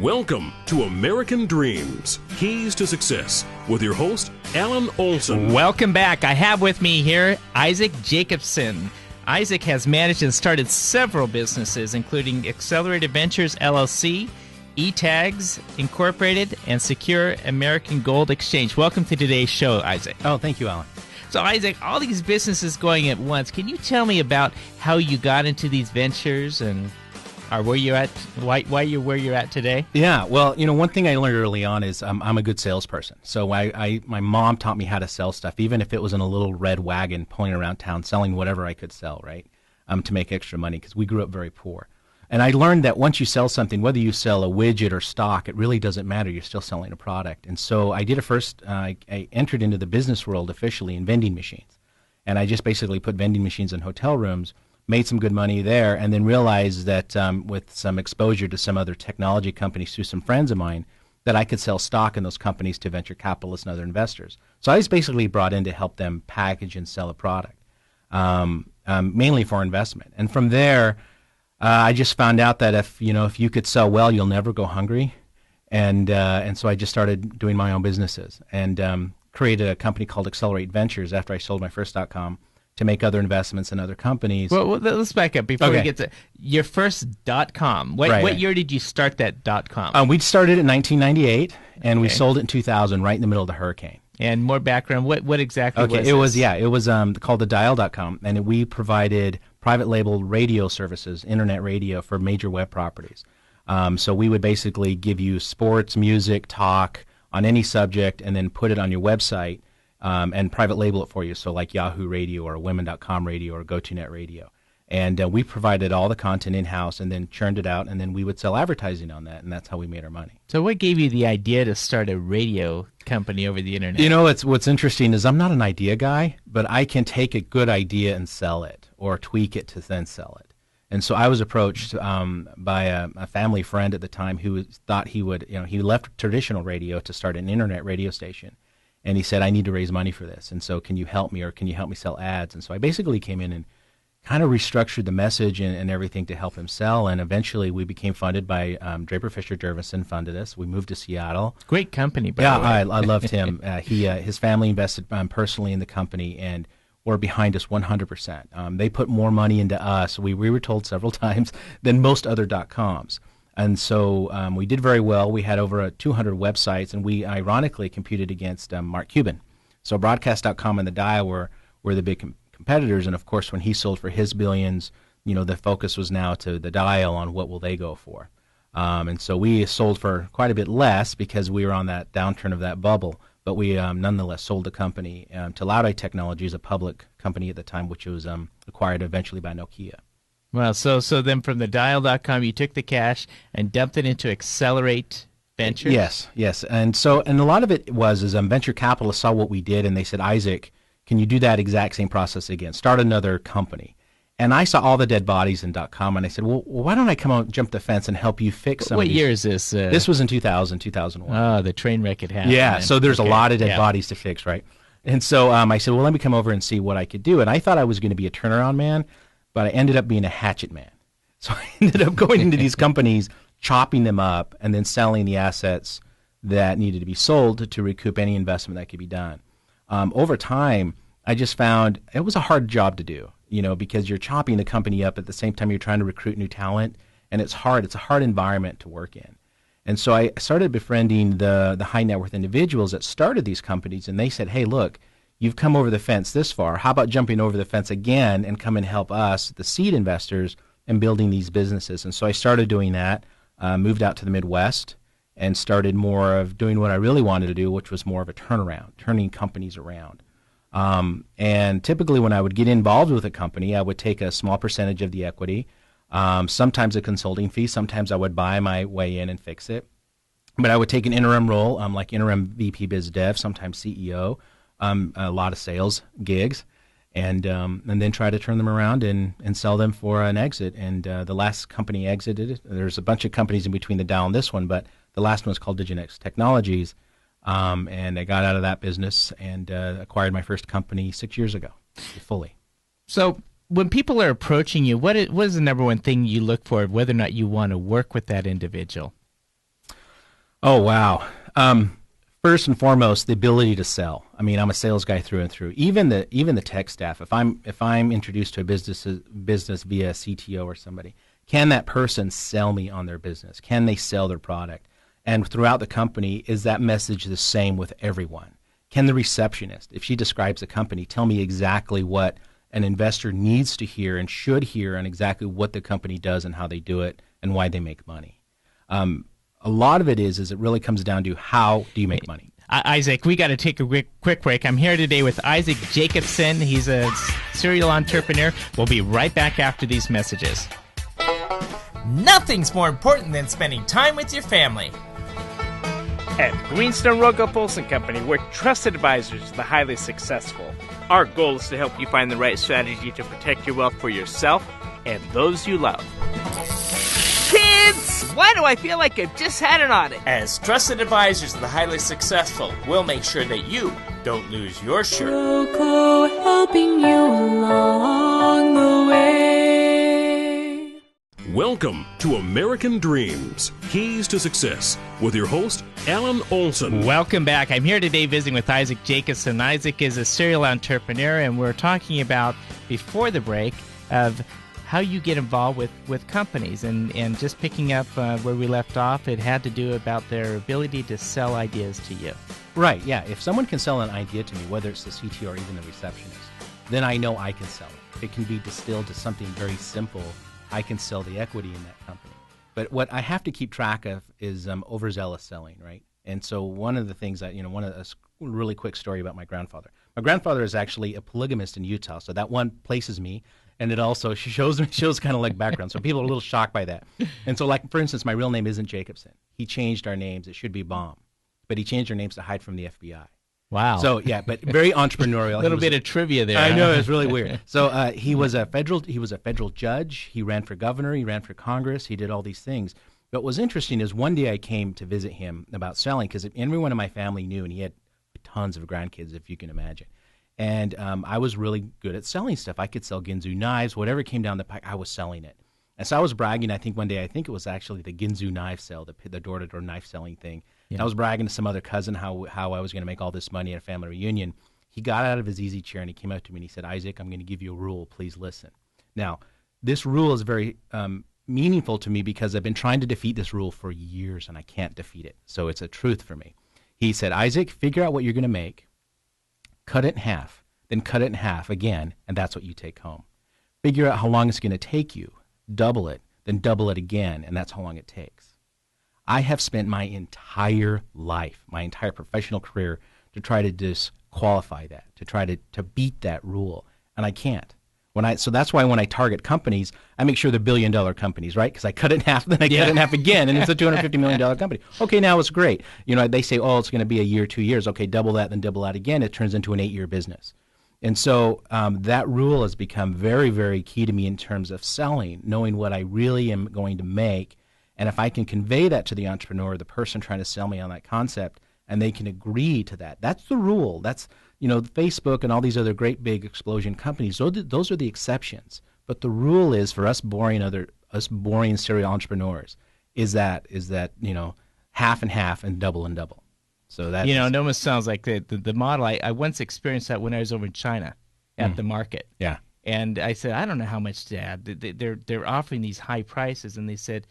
Welcome to American Dreams, Keys to Success, with your host, Alan Olson. Welcome back. I have with me here Isaac Jacobson. Isaac has managed and started several businesses, including Accelerated Ventures, LLC, eTags Incorporated, and Secure American Gold Exchange. Welcome to today's show, Isaac. Oh, thank you, Alan. So, Isaac, all these businesses going at once. Can you tell me about how you got into these ventures and where you're at, why you're where you're at today? Yeah, well, one thing I learned early on is I'm a good salesperson. So my mom taught me how to sell stuff, even if it was in a little red wagon pulling around town, selling whatever I could sell, right, to make extra money, because we grew up very poor. And I learned that once you sell something, whether you sell a widget or stock, it really doesn't matter. You're still selling a product. And so I did I entered into the business world officially in vending machines. And I just basically put vending machines in hotel rooms, made some good money there, and then realized that with some exposure to some other technology companies through some friends of mine, that I could sell stock in those companies to venture capitalists and other investors. So I was basically brought in to help them package and sell a product, mainly for investment. And from there, I just found out that if you could sell well, you'll never go hungry, and so I just started doing my own businesses and created a company called Accelerate Ventures after I sold my first .com to make other investments in other companies. Well, let's back up before we get to your first .com. What year did you start that .com? We started in 1998, and we sold it in 2000, right in the middle of the hurricane. And more background, what exactly was this? It was called the Dial.com, and we provided private label radio services, internet radio for major web properties. So we would basically give you sports, music, talk on any subject, and then put it on your website and private label it for you. So like Yahoo Radio or Women.com Radio or GoToNet Radio. And we provided all the content in-house and then churned it out, and then we would sell advertising on that, and that's how we made our money. So what gave you the idea to start a radio company over the internet? What's interesting is I'm not an idea guy, but I can take a good idea and sell it or tweak it to then sell it. And so I was approached by a family friend at the time who thought he would, he left traditional radio to start an internet radio station. And he said, I need to raise money for this. And so can you help me, or can you help me sell ads? And so I basically came in and kind of restructured the message and everything to help him sell, and eventually we became funded by Draper Fisher Jervison funded us. We moved to Seattle. Great company, by the way. I loved him. His family invested personally in the company and were behind us 100%. They put more money into us, we were told several times, than most other .coms. And so we did very well. We had over 200 websites, and we ironically competed against Mark Cuban. So Broadcast.com and The Dial were the big competitors, and of course when he sold for his billions, the focus was now to The Dial on what will they go for. And so we sold for quite a bit less because we were on that downturn of that bubble, but we nonetheless sold the company to Loudeye Technologies, a public company at the time, which was acquired eventually by Nokia. Well, so then from the Dial.com, you took the cash and dumped it into Accelerate Ventures? Yes. And a lot of it was venture capitalists saw what we did, and they said, Isaac, can you do that exact same process again? Start another company. And I saw all the dead bodies in .com, and I said, well, why don't I come out, jump the fence, and help you fix some of these? What year is this? This was in 2000, 2001. Oh, the train wreck had happened. Yeah, so there's a lot of dead bodies to fix, right? And so I said, well, let me come over and see what I could do. And I thought I was going to be a turnaround man, but I ended up being a hatchet man. So I ended up going into these companies, chopping them up, and then selling the assets that needed to be sold to recoup any investment that could be done. Over time, I just found it was a hard job to do, because you're chopping the company up at the same time you're trying to recruit new talent, and it's hard. It's a hard environment to work in. And so I started befriending the high net worth individuals that started these companies, and they said, hey, look, you've come over the fence this far. How about jumping over the fence again and come and help us, the seed investors, in building these businesses? And so I started doing that, moved out to the Midwest, and started more of doing what I really wanted to do, which was more of a turnaround, turning companies around. And typically when I would get involved with a company, I would take a small percentage of the equity, sometimes a consulting fee, sometimes I would buy my way in and fix it. But I would take an interim role, like interim VP Biz Dev, sometimes CEO, a lot of sales gigs, and then try to turn them around and sell them for an exit. And the last company exited. There's a bunch of companies in between the Dow and this one, but the last one was called Diginex Technologies. And I got out of that business and acquired my first company 6 years ago, fully. So when people are approaching you, what is the number one thing you look for, whether or not you want to work with that individual? Oh, wow. First and foremost, the ability to sell. I mean, I'm a sales guy through and through. Even the tech staff. If I'm introduced to a business via a CTO or somebody, can that person sell me on their business? Can they sell their product? And throughout the company, is that message the same with everyone? Can the receptionist, if she describes a company, tell me exactly what an investor needs to hear and should hear, and exactly what the company does and how they do it and why they make money? A lot of it is it really comes down to how do you make money. Isaac, we got to take a quick break. I'm here today with Isaac Jacobson. He's a serial entrepreneur. We'll be right back after these messages. Nothing's more important than spending time with your family. At Greenstone Rogo Polson Company, we're trusted advisors to the highly successful. Our goal is to help you find the right strategy to protect your wealth for yourself and those you love. Kids, why do I feel like I've just had an audit? As trusted advisors to the highly successful, we'll make sure that you don't lose your shirt. Roco helping you along the way. Welcome to American Dreams, Keys to Success, with your host, Alan Olson. Welcome back. I'm here today visiting with Isaac Jacobson. Isaac is a serial entrepreneur, and we're talking about, before the break, of how you get involved with companies. And just picking up where we left off, it had to do about their ability to sell ideas to you. Right, yeah. If someone can sell an idea to me, whether it's the CTO or even the receptionist, then I know I can sell it. It can be distilled to something very simple. I can sell the equity in that company. But what I have to keep track of is overzealous selling, right? And so one of the things that, a really quick story about my grandfather. My grandfather is actually a polygamist in Utah, so that one places me, and it also shows kind of like background. So people are a little shocked by that. And so, like, for instance, my real name isn't Jacobson. He changed our names. It should be Baum. But he changed our names to hide from the FBI. Wow. So yeah, but very entrepreneurial. A little bit of trivia there. I know, it's really weird. So he was a federal judge. He ran for governor. He ran for Congress. He did all these things. But what was interesting is one day I came to visit him about selling, because everyone in my family knew, and he had tons of grandkids, if you can imagine. And I was really good at selling stuff. I could sell Ginzu knives, whatever came down the pike, I was selling it. And so I was bragging. I think one day, it was actually the Ginzu knife sale, the door-to-door knife selling thing. Yeah. I was bragging to some other cousin how I was going to make all this money at a family reunion. He got out of his easy chair and he came up to me and he said, "Isaac, I'm going to give you a rule. Please listen." Now, this rule is very meaningful to me because I've been trying to defeat this rule for years and I can't defeat it. So it's a truth for me. He said, "Isaac, figure out what you're going to make, cut it in half, then cut it in half again, and that's what you take home. Figure out how long it's going to take you, double it, then double it again, and that's how long it takes." I have spent my entire life, my entire professional career, to try to disqualify that, to try to beat that rule, and I can't. So that's why when I target companies, I make sure they're billion-dollar companies, right? Because I cut it in half, then I cut it in half again, and it's a $250 million company. Okay, now it's great. They say, oh, it's going to be a year, 2 years. Okay, double that, then double that again. It turns into an 8-year business. And so that rule has become very, very key to me in terms of selling, knowing what I really am going to make. And if I can convey that to the entrepreneur, the person trying to sell me on that concept, and they can agree to that, that's the rule. That's, Facebook and all these other great big explosion companies, those are the exceptions. But the rule is for us boring serial entrepreneurs is that half and half and double. So that it almost sounds like the model. I once experienced that when I was over in China at the market. Yeah. And I said, I don't know how much to add. They're offering these high prices, and they said,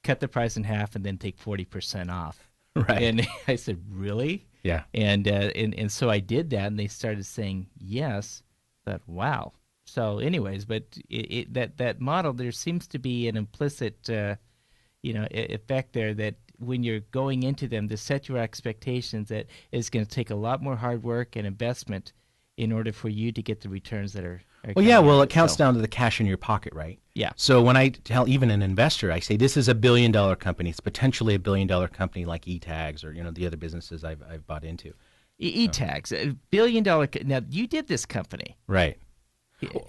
cut the price in half and then take 40% off. Right. And I said, really? Yeah. And so I did that, and they started saying yes. But wow. So, anyways, but that model, there seems to be an implicit, effect there that when you're going into them, to set your expectations that it's going to take a lot more hard work and investment in order for you to get the returns that are it counts down to the cash in your pocket, right? Yeah. So when I tell even an investor, I say this is a $1 billion company. It's potentially a $1 billion company like eTags or the other businesses I've bought into. eTags, $1 billion. Now you did this company, right?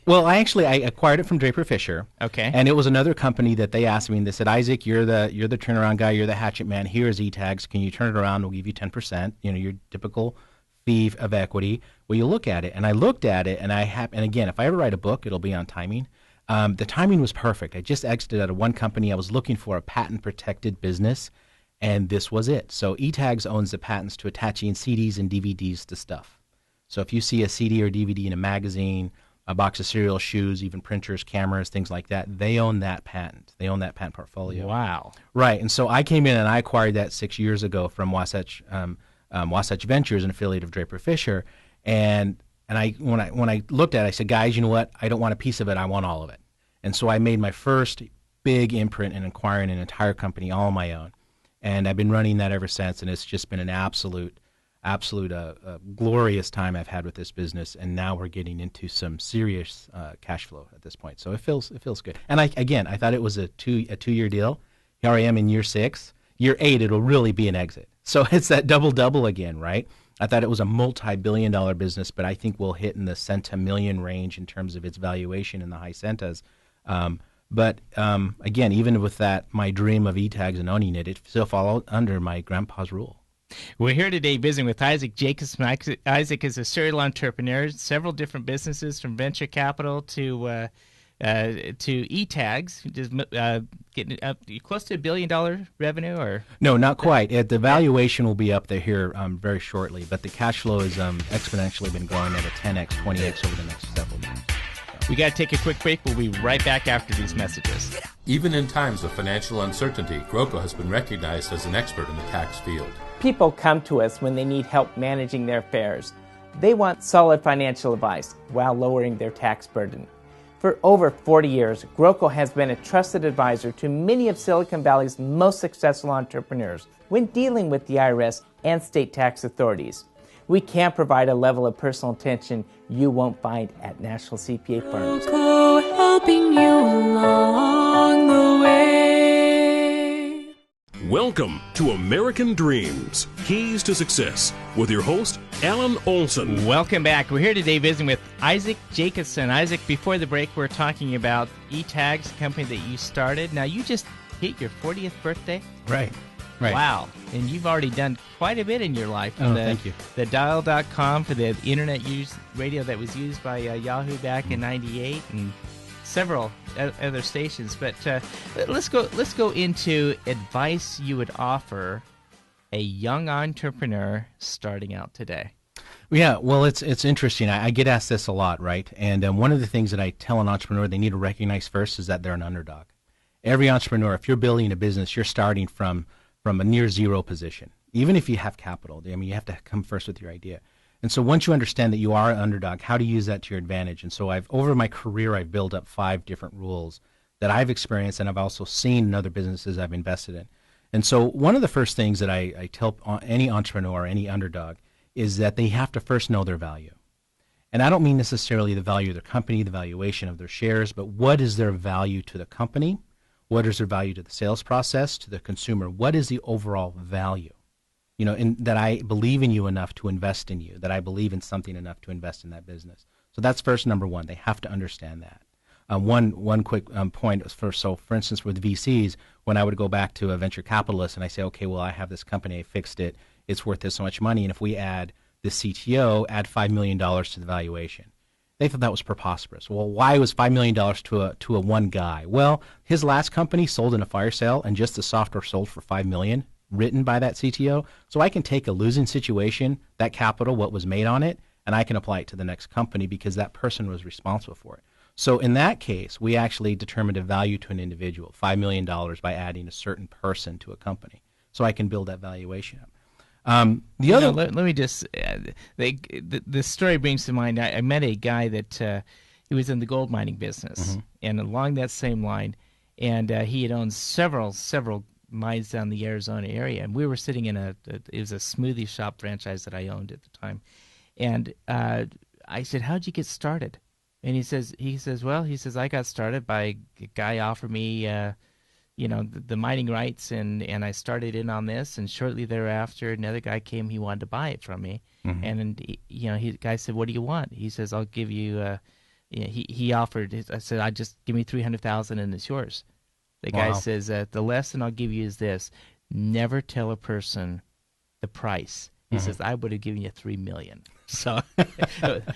Well, I acquired it from Draper Fisher. Okay. And it was another company that they asked me, and they said, "Isaac, you're the turnaround guy. You're the hatchet man. Here's eTags. Can you turn it around? We'll give you 10%. Your typical fee of equity." Well, you look at it, and I looked at it, and and again, if I ever write a book, it'll be on timing. The timing was perfect. I just exited out of one company. I was looking for a patent-protected business, And this was it. So eTags owns the patents to attaching CDs and DVDs to stuff. So if you see a CD or DVD in a magazine, a box of cereal, shoes, even printers, cameras, things like that, they own that patent. They own that patent portfolio. Wow. Right. And so I came in and I acquired that 6 years ago from Wasatch Ventures, an affiliate of Draper Fisher. And when I looked at it, I said, guys, you know what? I don't want a piece of it. I want all of it. And so I made my first big imprint in acquiring an entire company all on my own. And I've been running that ever since, and it's just been an absolute glorious time I've had with this business, and now we're getting into some serious cash flow at this point. So it feels good. And I thought it was a 2-year deal. Here I am in year 6. Year 8, it'll really be an exit. So it's that double again, right? I thought it was a multi-billion-dollar business, but I think we'll hit in the centimillion range in terms of its valuation in the high centas. But again, even with that, my dream of eTags and owning it still followed under my grandpa's rule. We're here today visiting with Isaac Jacobson. Isaac is a serial entrepreneur, several different businesses from venture capital to eTags. Just getting up close to $1 billion revenue, or no, not quite. The valuation will be up there here very shortly, but the cash flow is exponentially been growing at a 10x, 20x over the next several years. We got to take a quick break. We'll be right back after these messages. Even in times of financial uncertainty, GROCO has been recognized as an expert in the tax field. People come to us when they need help managing their affairs. They want solid financial advice while lowering their tax burden. For over 40 years, GROCO has been a trusted advisor to many of Silicon Valley's most successful entrepreneurs when dealing with the IRS and state tax authorities. We can provide a level of personal attention you won't find at national CPA firms. GROCO, helping you along the way. Welcome to American Dreams, Keys to Success, with your host, Alan Olson. Welcome back. We're here today visiting with Isaac Jacobson. Isaac, before the break, we're talking about eTags, a company that you started. Now, you just hit your 40th birthday. Right. Wow. And you've already done quite a bit in your life. Thank you. The dial.com for the internet radio that was used by Yahoo back in 98 and several other stations. But let's go into advice you would offer a young entrepreneur starting out today. Yeah, well, it's interesting. I get asked this a lot, right? And one of the things that I tell an entrepreneur they need to recognize first is that they're an underdog. Every entrepreneur, if you're building a business, you're starting from a near zero position. Even if you have capital, I mean, you have to come first with your idea. And so once you understand that you are an underdog, how to use that to your advantage. And so over my career, I've built up 5 different rules that I've experienced and I've also seen in other businesses I've invested in. And so one of the first things that I tell any entrepreneur, any underdog, is that they have to first know their value. And I don't mean necessarily the value of their company, the valuation of their shares, but what is their value to the company? What is their value to the sales process, to the consumer? What is the overall value? You know, that I believe in you enough to invest in you, that I believe in something enough to invest in that business. So that's first, number one. They have to understand that. One quick point, for instance, with VCs, when I would go back to a venture capitalist and I say, okay, well, I have this company, I fixed it, it's worth this so much money, and if we add the CTO, add $5 million to the valuation. They thought that was preposterous. Well, why was $5 million to a one guy? Well, his last company sold in a fire sale, and just the software sold for $5 million, written by that CTO. So I can take a losing situation, that capital, what was made on it, and I can apply it to the next company because that person was responsible for it. So in that case, we actually determined a value to an individual, $5 million, by adding a certain person to a company. So I can build that valuation up. Let me just the story brings to mind. I met a guy that he was in the gold mining business, and along that same line, and he had owned several mines down the Arizona area, and we were sitting in it was a smoothie shop franchise that I owned at the time, and I said, "How'd you get started?" And he says, I got started by a guy offered me the mining rights, and I started in on this, and shortly thereafter, another guy came. He wanted to buy it from me, and the guy said, "What do you want?" He says, "I'll give you." He offered. I said, just give me $300,000, and it's yours." The guy says, "The lesson I'll give you is this: never tell a person the price." He says, "I would have given you $3 million." So,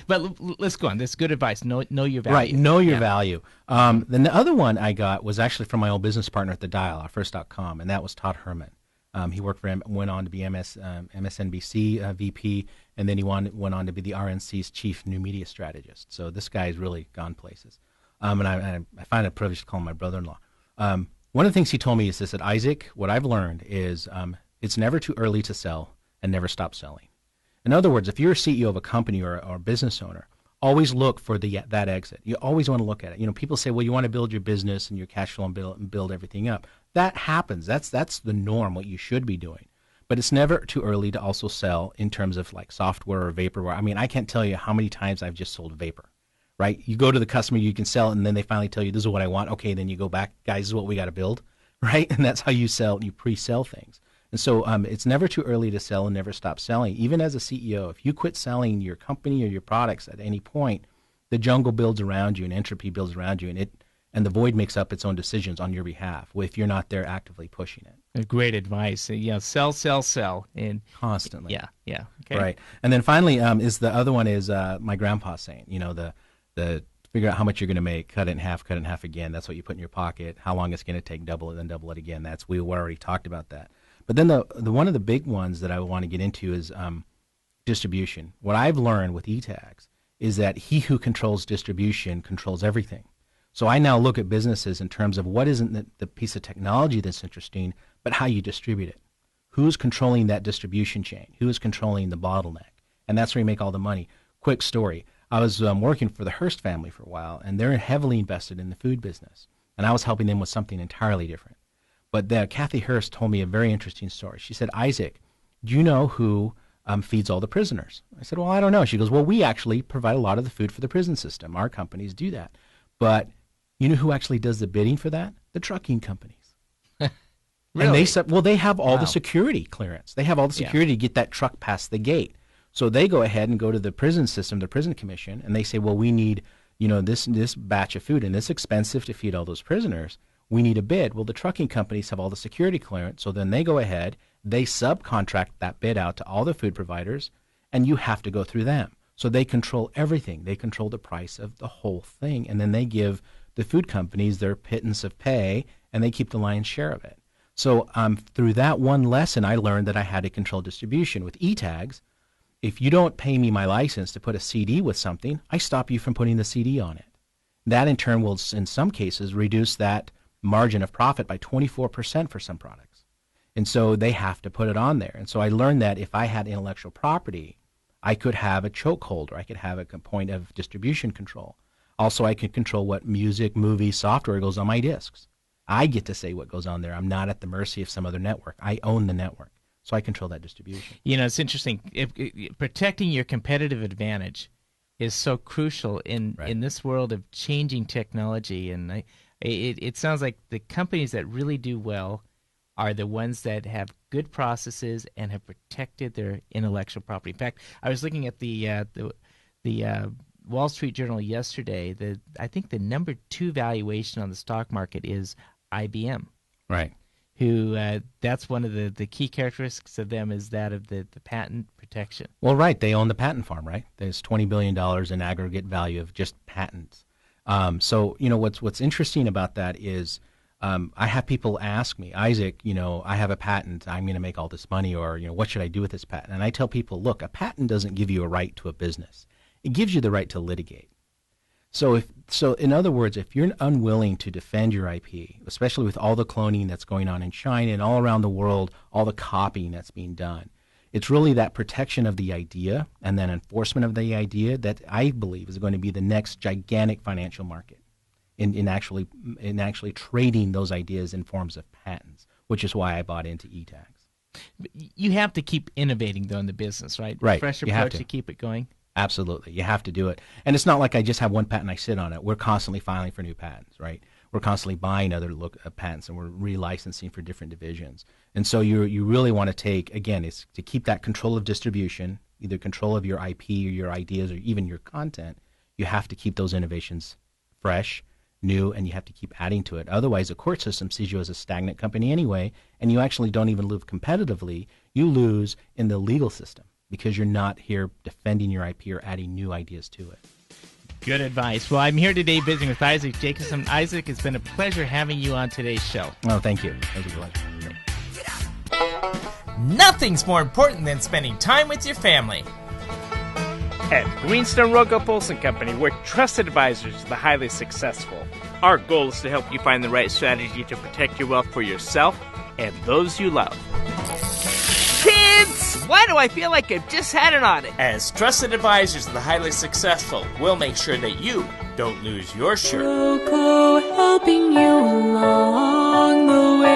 but let's go on. That's good advice. Know your value. Right, know your value. Then the other one I got was actually from my old business partner at the Dial, first.com, and that was Todd Herman. He worked for him, went on to be MSNBC VP, and then he went on to be the RNC's chief new media strategist. So this guy's really gone places. And I find it a privilege to call him my brother-in-law. One of the things he told me is this, that Isaac, what I've learned is it's never too early to sell and never stop selling. In other words, if you're a CEO of a company or a business owner, always look for that exit. You always want to look at it. You know, people say, well, you want to build your business and your cash flow and build everything up. That happens. That's the norm, what you should be doing. But it's never too early to also sell in terms of like software or vaporware. I mean, I can't tell you how many times I've just sold vapor, right? You go to the customer, you can sell it, and then they finally tell you, this is what I want. Okay, then you go back, guys, this is what we got to build, right? And that's how you sell. You pre-sell things. And so it's never too early to sell and never stop selling. Even as a CEO, if you quit selling your company or your products at any point, the jungle builds around you and entropy builds around you, and the void makes up its own decisions on your behalf if you're not there actively pushing it. Great advice. Yeah, sell, and constantly. Yeah. Okay. Right. And then finally, is the other one is my grandpa saying, you know, the figure out how much you're going to make, cut it in half again. That's what you put in your pocket. How long it's going to take, double it, then double it again. We already talked about that. But then the one of the big ones that I want to get into is distribution. What I've learned with eTags is that he who controls distribution controls everything. So I now look at businesses in terms of what isn't the piece of technology that's interesting, but how you distribute it. Who's controlling that distribution chain? Who is controlling the bottleneck? And that's where you make all the money. Quick story. I was working for the Hearst family for a while, and they're heavily invested in the food business. And I was helping them with something entirely different. But Kathy Hearst told me a very interesting story. She said, Isaac, do you know who feeds all the prisoners? I said, well, I don't know. She goes, well, we actually provide a lot of the food for the prison system. Our companies do that. But you know who actually does the bidding for that? The trucking companies. Really? And they said, well, they have all the security clearance. They have all the security to get that truck past the gate. So they go ahead and go to the prison system, the prison commission, and they say, well, we need, you know, this batch of food, and it's expensive to feed all those prisoners. We need a bid. Well, the trucking companies have all the security clearance, so then they go ahead, they subcontract that bid out to all the food providers, and you have to go through them. So they control everything. They control the price of the whole thing, and then they give the food companies their pittance of pay, and they keep the lion's share of it. So through that one lesson, I learned that I had to control distribution. With eTags, if you don't pay me my license to put a CD with something, I stop you from putting the CD on it. That, in turn, will, in some cases, reduce that margin of profit by 24% for some products. And so they have to put it on there. And so I learned that if I had intellectual property, I could have a chokehold, or I could have a point of distribution control. Also, I could control what music, movie, software goes on my discs. I get to say what goes on there. I'm not at the mercy of some other network. I own the network. So I control that distribution. You know, it's interesting. Protecting your competitive advantage is so crucial in this world of changing technology. And it sounds like the companies that really do well are the ones that have good processes and have protected their intellectual property. In fact, I was looking at the Wall Street Journal yesterday. I think the number 2 valuation on the stock market is IBM. Right. Who that's one of the key characteristics of them is that of the patent protection. Well, right. They own the patent farm, right? There's $20 billion in aggregate value of just patents. So, you know, what's interesting about that is I have people ask me, Isaac, you know, I have a patent. I'm going to make all this money, or, you know, what should I do with this patent? And I tell people, look, a patent doesn't give you a right to a business. It gives you the right to litigate. So in other words, if you're unwilling to defend your IP, especially with all the cloning that's going on in China and all around the world, all the copying that's being done, it's really that protection of the idea and then enforcement of the idea that I believe is going to be the next gigantic financial market in actually trading those ideas in forms of patents, which is why I bought into eTags. You have to keep innovating, though, in the business, right? Right. Fresh approach to keep it going. Absolutely. You have to do it. And it's not like I just have one patent, I sit on it. We're constantly filing for new patents, right? We're constantly buying other patents, and we're relicensing for different divisions. And so you really want to take, again, it's to keep that control of distribution, either control of your IP or your ideas or even your content. You have to keep those innovations fresh, new, and you have to keep adding to it. Otherwise, the court system sees you as a stagnant company anyway, and you actually don't even lose competitively. You lose in the legal system, because you're not here defending your IP or adding new ideas to it. Good advice. Well, I'm here today visiting with Isaac Jacobson. Isaac, it's been a pleasure having you on today's show. Oh, thank you. It was a pleasure. Nothing's more important than spending time with your family. At Greenstone Roca Polson Company, we're trusted advisors to the highly successful. Our goal is to help you find the right strategy to protect your wealth for yourself and those you love. Kids! Why do I feel like I've just had an audit? As trusted advisors to the highly successful, we'll make sure that you don't lose your shirt. Roco helping you along the way.